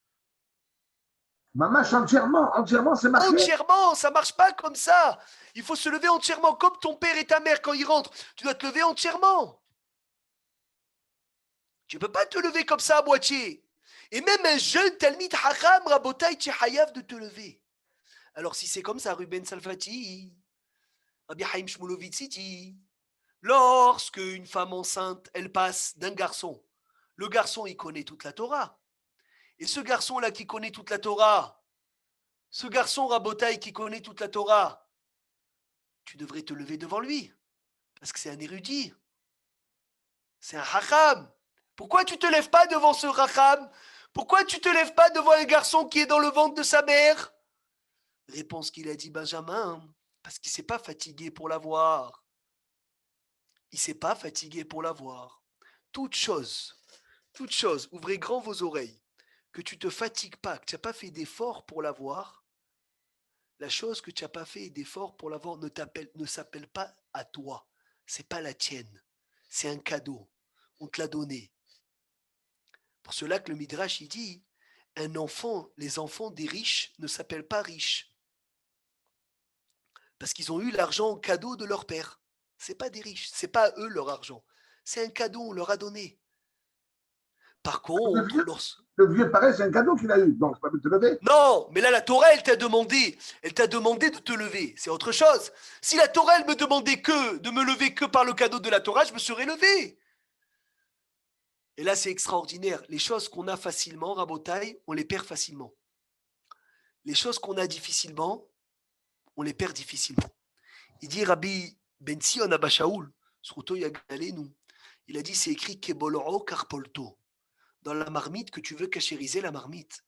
Mamache entièrement, c'est marqué. Entièrement, ça ne marche pas comme ça. Il faut se lever entièrement, comme ton père et ta mère quand ils rentrent. Tu dois te lever entièrement. Tu ne peux pas te lever comme ça à moitié. Et même un jeune Talmid Hacham, Rabotai, tu es hayav de te lever. Alors si c'est comme ça, Ruben Salvati, Rabbi Haim Shmulovitz dit, lorsque une femme enceinte, elle passe d'un garçon, le garçon, il connaît toute la Torah. Et ce garçon-là qui connaît toute la Torah, ce garçon Rabotaï qui connaît toute la Torah, tu devrais te lever devant lui, parce que c'est un érudit. C'est un Hacham. Pourquoi tu ne te lèves pas devant ce Hacham? Pourquoi tu ne te lèves pas devant un garçon qui est dans le ventre de sa mère? Réponse qu'il a dit Benjamin, parce qu'il ne s'est pas fatigué pour l'avoir. Il ne s'est pas fatigué pour l'avoir. Toute chose, ouvrez grand vos oreilles, que tu ne te fatigues pas, que tu n'as pas fait d'effort pour l'avoir, la chose que tu n'as pas fait d'effort pour l'avoir ne s'appelle pas à toi. Ce n'est pas la tienne. C'est un cadeau. On te l'a donné. Pour cela que le Midrash, il dit, les enfants des riches ne s'appellent pas riches. Parce qu'ils ont eu l'argent en cadeau de leur père. Ce n'est pas des riches. Ce n'est pas eux leur argent. C'est un cadeau, on leur a donné. Par contre, le vieux, pareil, c'est un cadeau qu'il a eu, donc je peux pas te lever. Non, mais là, la Torah, elle t'a demandé de te lever. C'est autre chose. Si la Torah, elle me demandait de me lever que par le cadeau de la Torah, je me serais levé. Et là, c'est extraordinaire. Les choses qu'on a facilement, Rabotaï, on les perd facilement. Les choses qu'on a difficilement, on les perd difficilement. Il dit Rabbi Ben Sion Abba Shaul, Sruto Yagalenu, il a dit, c'est écrit Keboloro Karpolto. Dans la marmite que tu veux cachériser la marmite.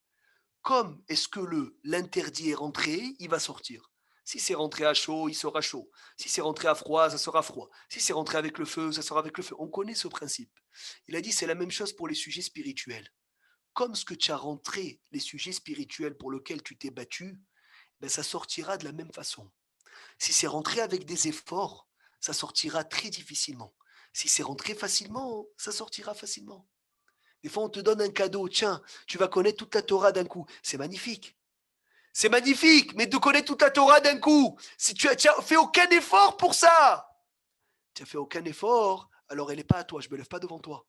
Comme est-ce que l'interdit est rentré, il va sortir. Si c'est rentré à chaud, il sera chaud. Si c'est rentré à froid, ça sera froid. Si c'est rentré avec le feu, ça sera avec le feu. On connaît ce principe. Il a dit, c'est la même chose pour les sujets spirituels. Comme ce que tu as rentré, les sujets spirituels pour lesquels tu t'es battu, ben ça sortira de la même façon. Si c'est rentré avec des efforts, ça sortira très difficilement. Si c'est rentré facilement, ça sortira facilement. Des fois, on te donne un cadeau. Tiens, tu vas connaître toute la Torah d'un coup. C'est magnifique. C'est magnifique, mais de connaître toute la Torah d'un coup, si tu n'as fait aucun effort pour ça, tu n'as fait aucun effort, alors elle n'est pas à toi. Je ne me lève pas devant toi.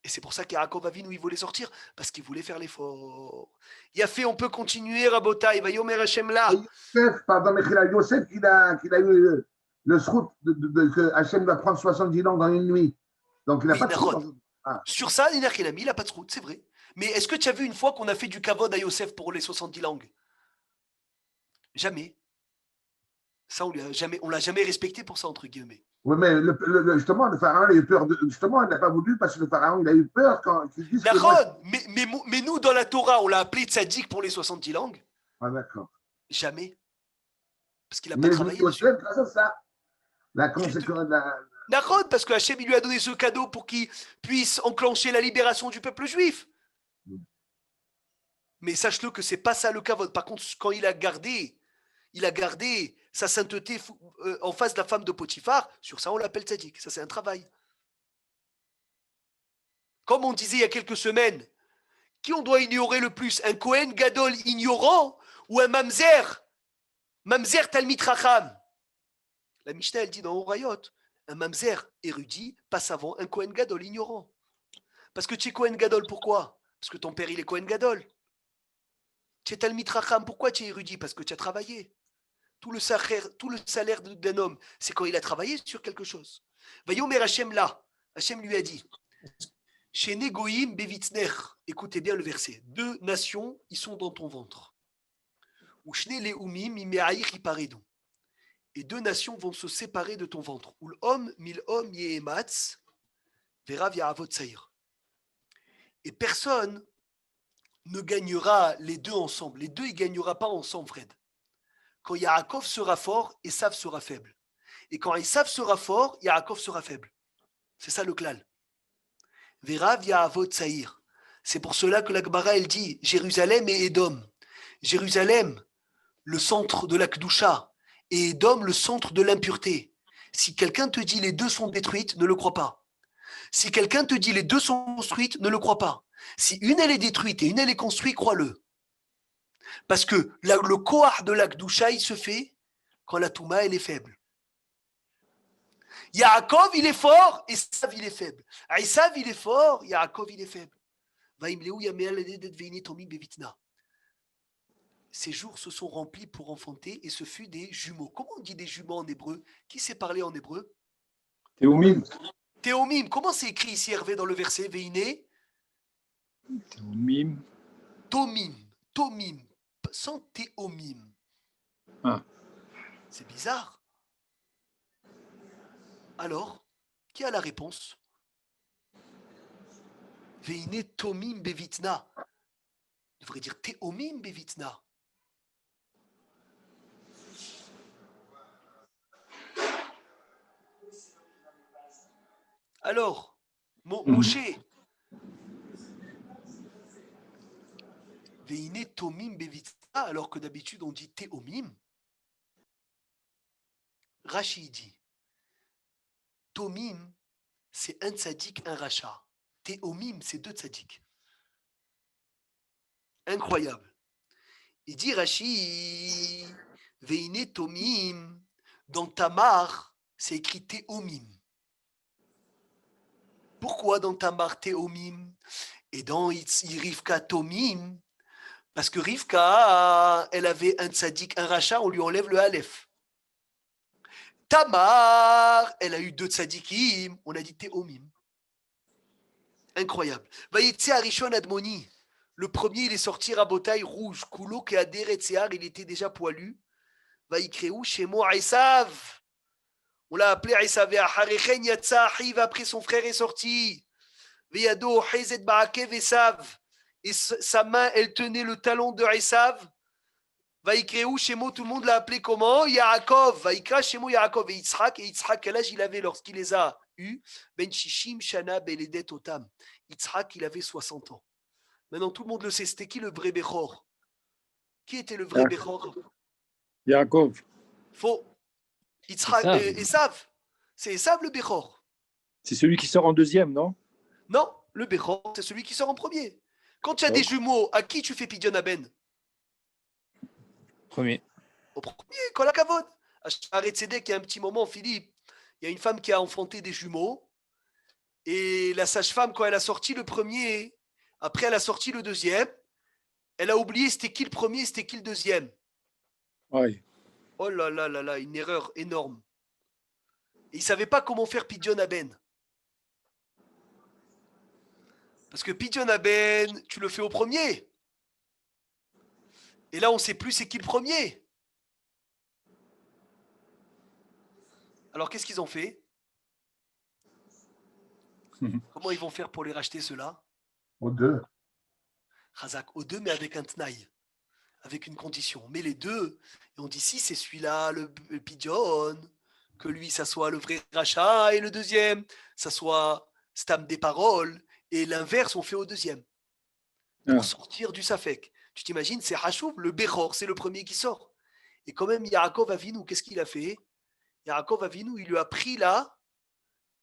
Et c'est pour ça qu'Yaakov Avinu, il voulait sortir, parce qu'il voulait faire l'effort. Il a fait, on peut continuer, Rabotaï, va Yomer Hashem là. Yosef, pardon, Mechila, Yosef, qu'il a eu le srout que Hachem va prendre 70 langues dans une nuit. Donc il n'a pas de srout. Sur ça, Niner Kenami, il n'a pas de srout, c'est vrai. Mais est-ce que tu as vu une fois qu'on a fait du kavod à Yosef pour les 70 langues? Jamais. Ça, on l'a jamais respecté pour ça, entre guillemets. Oui, mais justement, le pharaon, il a eu peur. Justement, il n'a pas voulu parce que le pharaon, il a eu peur quand il dit. Mais nous, dans la Torah, on l'a appelé tzaddik pour les 70 langues. Ah, d'accord. Jamais. Parce qu'il n'a pas travaillé. Yosef, grâce à ça. La conséquence de la. D'accord, parce que Hachem, il lui a donné ce cadeau pour qu'il puisse enclencher la libération du peuple juif. Mais sache-le que c'est pas ça le kavod. Par contre, quand il a gardé sa sainteté en face de la femme de Potiphar, sur ça on l'appelle tzaddik. Ça c'est un travail. Comme on disait il y a quelques semaines, qui on doit ignorer le plus? Un Kohen Gadol ignorant ou un Mamzer Talmid Racham? La Mishnah elle dit dans Horayot, un Mamzer érudit, pas savant, un Kohen Gadol ignorant. Parce que tu es Kohen Gadol, pourquoi? Parce que ton père il est Kohen Gadol. Tu es Talmid Racham, pourquoi tu es érudit? Parce que tu as travaillé. Tout le salaire d'un homme, c'est quand il a travaillé sur quelque chose. Vayomer Hachem là, Hachem lui a dit, chez Negoïm Bevitzner, écoutez bien le verset, 2 nations, ils sont dans ton ventre. Ou Shne Leumim Imeaïr Iparedu. Et 2 nations vont se séparer de ton ventre. Ou l'homme, mil homme Yehematz, Verav Yahavot Saïr. Et personne ne gagnera les deux ensemble. Les deux, ils ne gagnera pas ensemble, Fred. Quand Yaakov sera fort, Esav sera faible. Et quand Esav sera fort, Yaakov sera faible. C'est ça le klal. Verav Yahavot Saïr. C'est pour cela que la Gemara, elle dit Jérusalem et Édom. Jérusalem, le centre de la Kedusha, et Édom, le centre de l'impureté. Si quelqu'un te dit les deux sont détruites, ne le crois pas. Si quelqu'un te dit les deux sont construites, ne le crois pas. Si une elle est détruite et une elle est construite, crois-le. Parce que le koach de la Kedusha, il se fait quand la Touma, elle est faible. Yaakov, il est fort, Esav, il est faible. Esav, il est fort, Yaakov, il est faible. Ces jours se sont remplis pour enfanter et ce fut des jumeaux. Comment on dit des jumeaux en hébreu? Qui sait parler en hébreu? Théomime. Théomime. Comment c'est écrit ici, Hervé, dans le verset? Veiné? Théomime. Tomim. Tomim. Sans théomim. Ah. C'est bizarre. Alors, qui a la réponse? Veine tomim bevitna. Il devrait dire théomim bevitna. Alors, Moshe, Veine tomim bevitna, alors que d'habitude on dit théomim. Rashi dit, tomim, c'est un tzaddik, un rachat. Théomim, c'est deux tzaddik. Incroyable. Il dit Rashi, Veine tomim, dans Tamar, c'est écrit théomim. Pourquoi dans Tamar théomim et dans Rivka tomim? Parce que Rivka, elle avait un tzaddik, un rachat, on lui enlève le aleph. Tamar, elle a eu deux tzaddikim, on a dit théomim. Incroyable. Vayetse Arishon Admoni. Le premier, il est sorti rabotaille rouge. Kulo ke aderetsear, il était déjà poilu. Vaikreu Shemo Esav. On l'a appelé Esav. Harechen Yatsa Ahiv, après son frère est sorti. Veyado Hezet Baakev Esav. Et sa main, elle tenait le talon de Esav. Vaikreu Shemo, tout le monde l'a appelé comment? Yaakov. Vaikra Shemo Yaakov et Yitzhak. Et Yitzhak, quel âge il avait lorsqu'il les a eus? Ben Shishim Shana Beledet Otam. Yitzhak, il avait 60 ans. Maintenant, tout le monde le sait. C'était qui le vrai Bechor? Qui était le vrai Bechor? Yaakov. Faux. Esav. C'est Esav le Bechor. C'est celui qui sort en deuxième, non? Non, le Bechor, c'est celui qui sort en premier. Quand tu as des jumeaux, à qui tu fais Pidyon Aben? Premier. Au premier, Kol HaKavod. À Shaare Tzedek, il y a un petit moment, Philippe, il y a une femme qui a enfanté des jumeaux. Et la sage-femme, quand elle a sorti le premier, après elle a sorti le deuxième, elle a oublié c'était qui le premier, c'était qui le deuxième. Oui. Oh là là là là, une erreur énorme. Et ils ne savaient pas comment faire Pidyon Aben. Parce que Pidyon Aben, tu le fais au premier. Et là, on ne sait plus c'est qui le premier. Alors, qu'est-ce qu'ils ont fait? Comment ils vont faire pour les racheter, ceux-là? Aux deux. Razak, aux deux, mais avec un tnaï. Avec une condition. Mais les deux, et on dit si c'est celui-là, le Pidyon, que lui, ça soit le vrai rachat, et le deuxième, ça soit stam des paroles, et l'inverse, on fait au deuxième. Pour sortir du Safek. Tu t'imagines, c'est Hachouv, le Bechor, c'est le premier qui sort. Et quand même, Yaakov Avinu, qu'est-ce qu'il a fait? Yaakov Avinu, il lui a pris la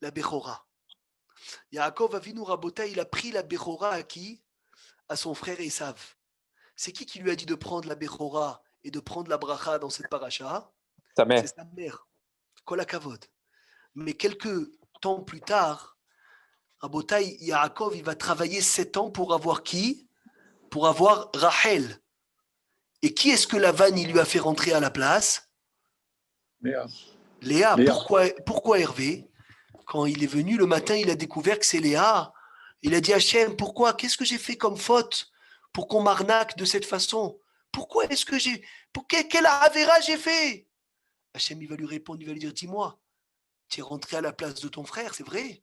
Bechora. Yaakov Avinu Rabota, il a pris la Bechora à qui? À son frère Esav. C'est qui lui a dit de prendre la Bechora et de prendre la Bracha dans cette paracha? Sa mère. C'est sa mère. Kol HaKavod. Mais quelques temps plus tard, Rabotai, Yaakov, il va travailler 7 ans pour avoir qui? Pour avoir Rachel. Et qui est-ce que Lavan, il lui a fait rentrer à la place? Léa. Pourquoi Hervé? Quand il est venu le matin, il a découvert que c'est Léa. Il a dit Hachem, pourquoi? Qu'est-ce que j'ai fait comme faute pour qu'on m'arnaque de cette façon? Pourquoi est-ce que j'ai... Quel avéra j'ai fait? Hachem, il va lui répondre, il va lui dire, dis-moi, tu es rentré à la place de ton frère, c'est vrai?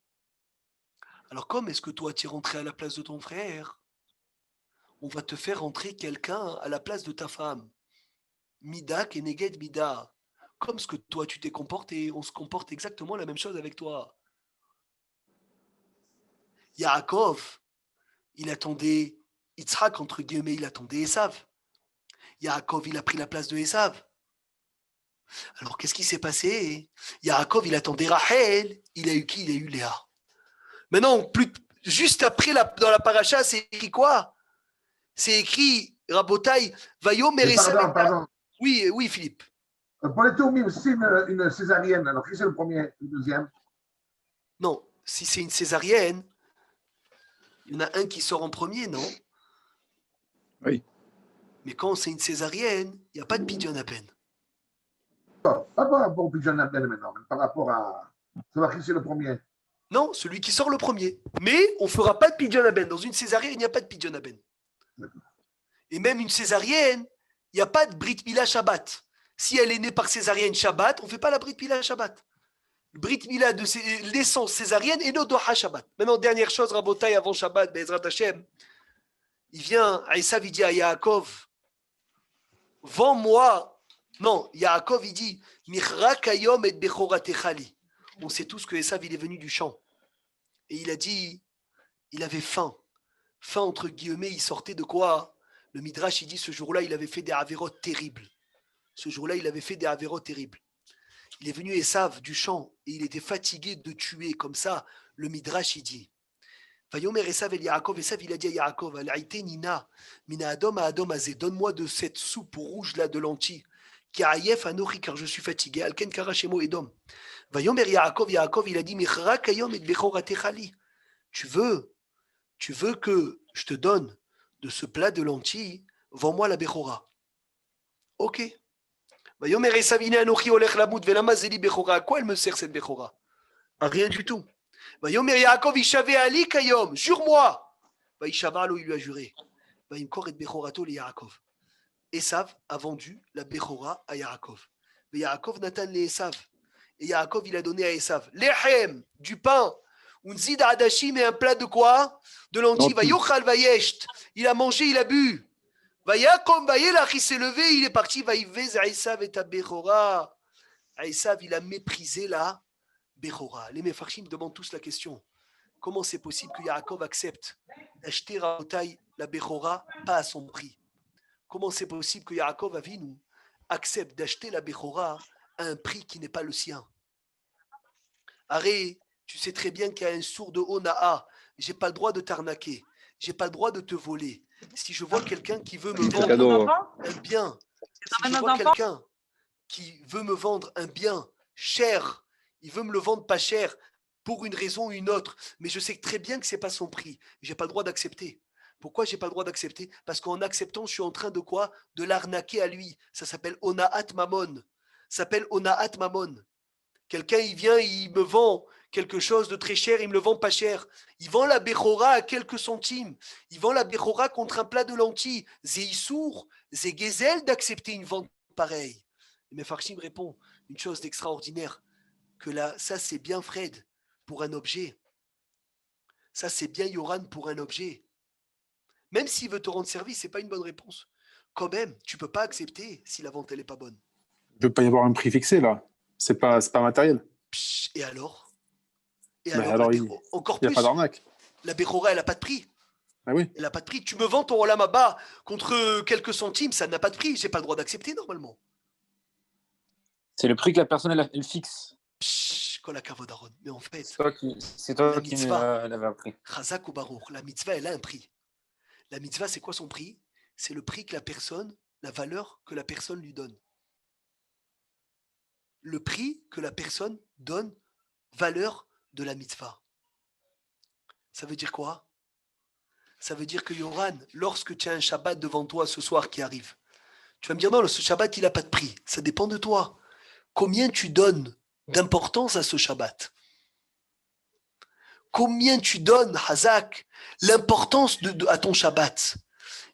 Alors comme est-ce que toi, tu es rentré à la place de ton frère? On va te faire rentrer quelqu'un à la place de ta femme. Mida keneged mida. Comme ce que toi, tu t'es comporté, on se comporte exactement la même chose avec toi. Yaakov, il attendait Yitzhak, entre guillemets, il attendait Esav. Yaakov, il a pris la place de Esav. Alors, qu'est-ce qui s'est passé? Yaakov, il attendait Rachel. Il a eu qui? Il a eu Léa. Maintenant, juste après, dans la paracha, c'est écrit quoi? C'est écrit, Rabotai, Vayomer Esav. Pardon. Oui, Philippe. Pour les Théomim, si c'est une césarienne, alors qui c'est le premier, le deuxième? Non, si c'est une césarienne, il y en a un qui sort en premier, non? Oui. Mais quand c'est une césarienne, il n'y a pas de Pidyon Aben. Pas par rapport au Pidyon Aben maintenant, mais par rapport à savoir qui c'est le premier. Non, celui qui sort le premier. Mais on ne fera pas de Pidyon Aben. Dans une césarienne, il n'y a pas de Pidyon Aben. Et même une césarienne, il n'y a pas de Brit Mila Shabbat. Si elle est née par césarienne Shabbat, on ne fait pas la Brit Mila Shabbat. Le Brit Mila de naissance césarienne est Nodoha Shabbat. Maintenant, dernière chose, Rabotai, avant Shabbat, Bezrat Hashem, il vient, Esav, il dit à Yaakov, vends-moi. Non, Yaakov, il dit, Michra Kayom et Bechoratechali. On sait tous que Esav, il est venu du champ. Et il a dit, il avait faim. Faim, entre guillemets, il sortait de quoi? Le Midrash, il dit, ce jour-là, il avait fait des avérotes terribles. Ce jour-là, il avait fait des avérotes terribles. Il est venu Esav du champ et il était fatigué de tuer. Comme ça, le Midrash, il dit. Vayomer Esav el Yaakov, Esav, il a dit à Yaakov, Al-Aïté Nina, Mina Adom à Adom Azé, donne-moi de cette soupe rouge là de lentilles. Qui a Ayef Anochi, car je suis fatigué. Alken Karachemo Edom. Vayomer Yaakov, Yaakov, il a dit, Michra Kayom et Bechoratechali. Tu veux que je te donne de ce plat de lentilles, vends-moi la Bechora. Ok. Vayomer Esav ine Anochi olech lamout velama zeli Bechora. À quoi elle me sert cette Bechora? À rien du tout. Vayomer Yaakov Ishavé Ali Kayom, jure-moi. Vaishavalo, il lui a juré. Vayimkor et Bechorato le Yaakov. Esav a vendu la Bechora à Yaakov. Mais Yaakov Nathan le Esav. Et Yaakov, il a donné à Esav Lechem, du pain. Unzid Adashim, et un plat de quoi? De lentilles. Vayochal Vayesht. Il a mangé, il a bu. Vayakom Vayelach, il s'est levé, il est parti. Vaïvez à Esav et à Bechora. À Esav, il a méprisé la Bechora. Les Mefarshim demandent tous la question. Comment c'est possible que Yaakov accepte d'acheter Rabotai la Bechora pas à son prix? Comment c'est possible que Yaakov Avinu accepte d'acheter la Bechora à un prix qui n'est pas le sien? Arrête, tu sais très bien qu'il y a un sourd de Onaa. Je n'ai pas le droit de t'arnaquer. Je n'ai pas le droit de te voler. Si je vois quelqu'un qui veut me vendre un bien, si je vois quelqu'un qui veut me vendre un bien cher, il veut me le vendre pas cher pour une raison ou une autre, mais je sais très bien que ce n'est pas son prix. Je n'ai pas le droit d'accepter. Pourquoi je n'ai pas le droit d'accepter? Parce qu'en acceptant, je suis en train de quoi? De l'arnaquer à lui. Ça s'appelle Onaat Mamon. Ça s'appelle Onaat Mamon. Quelqu'un, il vient, il me vend quelque chose de très cher, il me le vend pas cher. Il vend la Bechora à quelques centimes. Il vend la Bechora contre un plat de lentilles. C'est Issour, c'est Gezel d'accepter une vente pareille. Mais Farshim répond une chose d'extraordinaire, que là, ça c'est bien Fred pour un objet. Ça c'est bien Yoran pour un objet. Même s'il veut te rendre service, ce n'est pas une bonne réponse. Quand même, tu ne peux pas accepter si la vente elle n'est pas bonne. Il ne peut pas y avoir un prix fixé, là. C'est pas matériel. Psh, et alors? Alors encore il n'y a plus, pas d'arnaque. la Bechora, elle n'a pas de prix. Ah oui. Elle n'a pas de prix. Tu me vends ton Olam Haba contre quelques centimes, ça n'a pas de prix. Je n'ai pas le droit d'accepter normalement. C'est le prix que la personne elle fixe. Psh, Kol HaKavod, Aaron. Mais en fait, C'est toi La qui mitzvah. l'avais appris. Chazak ou Baruch, la mitzvah, elle a un prix. La mitzvah, c'est quoi son prix? C'est le prix que la personne, la valeur que la personne lui donne. Le prix que la personne donne, valeur de la mitzvah. Ça veut dire quoi? Ça veut dire que Yoran, lorsque tu as un Shabbat devant toi ce soir qui arrive, tu vas me dire non, ce Shabbat, il n'a pas de prix. Ça dépend de toi. Combien tu donnes d'importance à ce Shabbat? Combien tu donnes, Hazak, l'importance à ton Shabbat?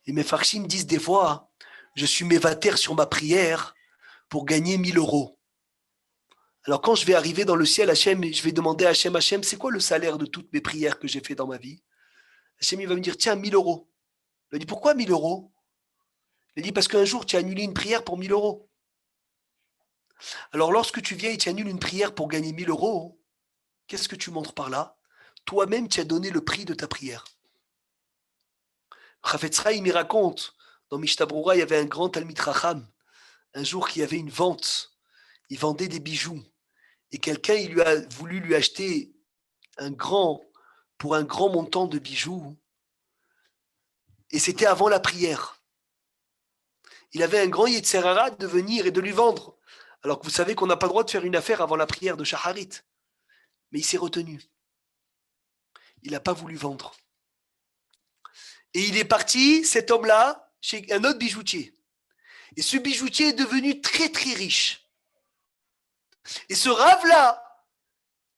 Et mes farshim disent des fois, je suis mévater sur ma prière pour gagner 1000 euros. Alors quand je vais arriver dans le ciel, Hachem, je vais demander à Hachem, c'est quoi le salaire de toutes mes prières que j'ai fait dans ma vie? Hachem, il va me dire, tiens, 1000 euros. Il me dit, pourquoi 1000 euros? Il dit, parce qu'un jour, tu as annulé une prière pour 1000 euros. Alors lorsque tu viens et tu annules une prière pour gagner 1000 euros, qu'est-ce que tu montres par là? Toi-même, tu as donné le prix de ta prière. Chafetz Chaim, il raconte, dans Mishnah Brura, il y avait un grand Talmid Chacham, un jour qui avait une vente, il vendait des bijoux, et quelqu'un il lui a voulu lui acheter pour un grand montant de bijoux, et c'était avant la prière. Il avait un grand Yetzer Hara de venir et de lui vendre, alors que vous savez qu'on n'a pas le droit de faire une affaire avant la prière de Shacharit, mais il s'est retenu. Il n'a pas voulu vendre. Et il est parti, cet homme-là, chez un autre bijoutier. Et ce bijoutier est devenu très très riche. Et ce rave-là,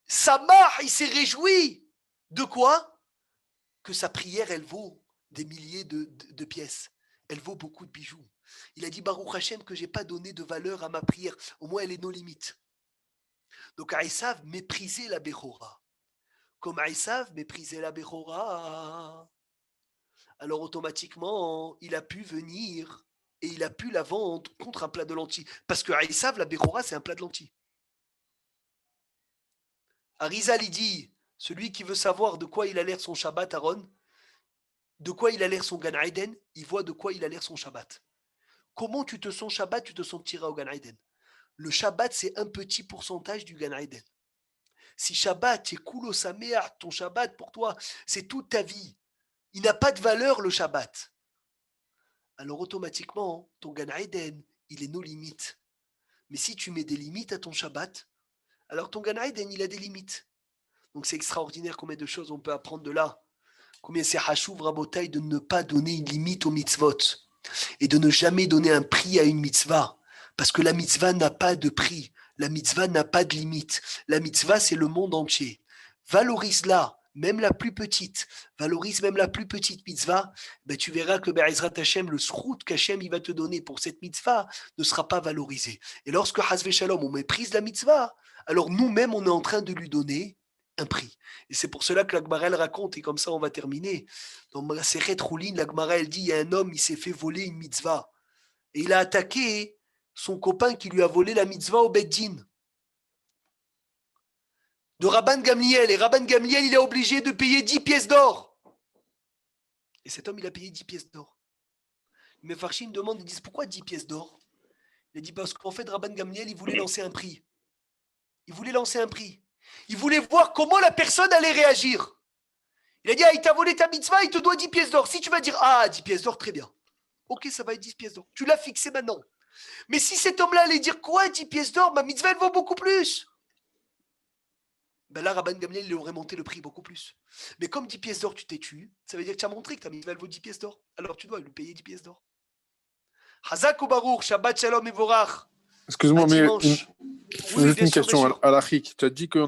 Samar, il s'est réjoui. De quoi? Que sa prière, elle vaut des milliers de pièces. elle vaut beaucoup de bijoux. Il a dit Baruch Hashem que je n'ai pas donné de valeur à ma prière. Au moins, elle est nos limites. Donc, Aïsav méprisait la Bechora. Comme Aïsav méprisait la Bechora, alors automatiquement, il a pu venir et il a pu la vendre contre un plat de lentilles. Parce que Aïsav, la Bechora, c'est un plat de lentilles. Arizal, il dit, celui qui veut savoir de quoi il a l'air son Shabbat, Aaron, de quoi il a l'air son Gan Eden, il voit de quoi il a l'air son Shabbat. Comment tu te sens Shabbat, tu te sentiras au Gan Eden. Le Shabbat, c'est un petit pourcentage du Gan Eden. Si Shabbat, c'est Kulo Sameach, ton Shabbat pour toi, c'est toute ta vie. Il n'a pas de valeur le Shabbat. Alors automatiquement, ton Gan Eden, il est nos limites. Mais si tu mets des limites à ton Shabbat, alors ton Gan Eden, il a des limites. Donc c'est extraordinaire combien de choses on peut apprendre de là. Combien c'est Hashuv Rabotai de ne pas donner une limite aux mitzvot et de ne jamais donner un prix à une mitzvah. Parce que la mitzvah n'a pas de prix. La mitzvah n'a pas de limite. La mitzvah, c'est le monde entier. Valorise-la, même la plus petite. Valorise même la plus petite mitzvah. Ben, tu verras que Be'ezrat Hashem, le srout qu'Hashem il va te donner pour cette mitzvah ne sera pas valorisé. Et lorsque Hasve Shalom, on méprise la mitzvah, alors nous-mêmes, on est en train de lui donner un prix. Et c'est pour cela que la Gemara elle raconte, et comme ça on va terminer. Dans Masechet Roulin, la Gemara elle dit, il y a un homme, il s'est fait voler une mitzvah. Et il a attaqué son copain qui lui a volé la mitzvah au Beddin. De Rabban Gamliel. Et Rabban Gamliel, il est obligé de payer 10 pièces d'or. Et cet homme, il a payé 10 pièces d'or. Mais Farshim demande, ils disent, pourquoi 10 pièces d'or? Il a dit, parce qu'en fait, Rabban Gamliel, il voulait lancer un prix. Il voulait lancer un prix. Il voulait voir comment la personne allait réagir. Il a dit, il t'a volé ta mitzvah, il te doit 10 pièces d'or. Si tu vas dire, 10 pièces d'or, très bien. Ok, ça va être 10 pièces d'or. Tu l'as fixé maintenant. Mais si cet homme-là allait dire, quoi, 10 pièces d'or, ma mitzvah, elle vaut beaucoup plus. Ben là, Rabban Gamliel, il aurait monté le prix beaucoup plus. Mais comme 10 pièces d'or, tu t'es tué, ça veut dire que tu as montré que ta mitzvah, elle vaut 10 pièces d'or. Alors tu dois lui payer 10 pièces d'or. Hazak ou Baruch, Shabbat Shalom et Vorach. Excuse-moi, mais Dimanche. juste une question à l'Achik. Tu as dit qu'on